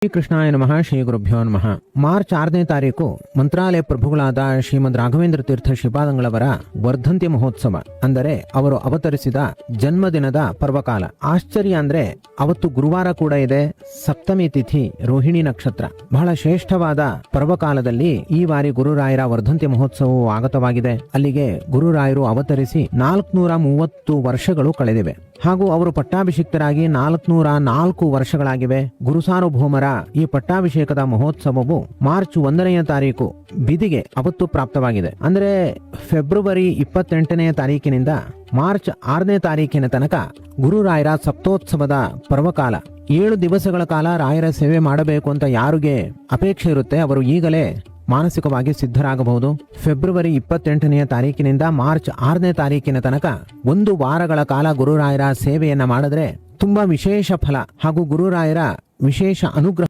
ಶ್ರೀ ಕೃಷ್ಣಾಯ ನಮಃ. ಶ್ರೀ ಗುರುಭ್ಯೋ ನಮಃ. ಮಾರ್ಚ್ 6ನೇ ತಾರೀಕು ಮಂತ್ರಾಲಯ ಪ್ರಭುಗಳಾದ ಶ್ರೀಮದ್ ರಾಘವೇಂದ್ರ ತೀರ್ಥ ಶ್ರೀಪಾದಂಗಳವರ ವರ್ಧಂತಿ ಮಹೋತ್ಸವ, ಅಂದರೆ ಅವರು ಅವತರಿಸಿದ ಜನ್ಮದಿನದ ಪರ್ವಕಾಲ. ಆಶ್ಚರ್ಯ ಅಂದ್ರೆ ಅವತ್ತು ಗುರುವಾರ ಕೂಡ ಇದೆ, ಸಪ್ತಮಿ ತಿಥಿ, ರೋಹಿಣಿ ನಕ್ಷತ್ರ. ಬಹಳ ಶ್ರೇಷ್ಠವಾದ ಪರ್ವಕಾಲದಲ್ಲಿ ಈ ಬಾರಿ ಗುರುರಾಯರ ವರ್ಧಂತಿ ಮಹೋತ್ಸವವು ಆಗತವಾಗಿದೆ. ಅಲ್ಲಿಗೆ ಗುರುರಾಯರು ಅವತರಿಸಿ 430 ವರ್ಷಗಳು ಕಳೆದಿವೆ. ಹಾಗೂ ಅವರು ಪಟ್ಟಾಭಿಷಿಕ್ತರಾಗಿ 404 ವರ್ಷಗಳಾಗಿವೆ. ಗುರುಸಾರ್ವಭೌಮರ ಈ ಪಟ್ಟಾಭಿಷೇಕದ ಮಹೋತ್ಸವವು ಮಾರ್ಚ್ 1ನೇ ತಾರೀಕು ಬಿದಿಗೆ ಅವತ್ತು ಪ್ರಾಪ್ತವಾಗಿದೆ. ಅಂದ್ರೆ ಫೆಬ್ರವರಿ 28ನೇ ತಾರೀಕಿನಿಂದ ಮಾರ್ಚ್ 6ನೇ ತಾರೀಕಿನ ತನಕ ಗುರುರಾಯರ ಸಪ್ತೋತ್ಸವದ ಪರ್ವಕಾಲ. 7 ದಿವಸಗಳ ಕಾಲ ರಾಯರ ಸೇವೆ ಮಾಡಬೇಕು ಅಂತ ಯಾರಿಗೆ ಅಪೇಕ್ಷೆ ಇರುತ್ತೆ ಅವರು ಈಗಲೇ ಮಾನಸಿಕವಾಗಿ ಸಿದ್ಧರಾಗಬಹುದು. ಫೆಬ್ರವರಿ 28ನೇ ತಾರೀಕಿನಿಂದ ಮಾರ್ಚ್ 6ನೇ ತಾರೀಕಿನ ತನಕ 1 ವಾರಗಳ ಕಾಲ ಗುರುರಾಯರ ಸೇವೆಯನ್ನ ಮಾಡಿದ್ರೆ ತುಂಬಾ ವಿಶೇಷ ಫಲ ಹಾಗೂ ಗುರುರಾಯರ ವಿಶೇಷ ಅನುಗ್ರಹ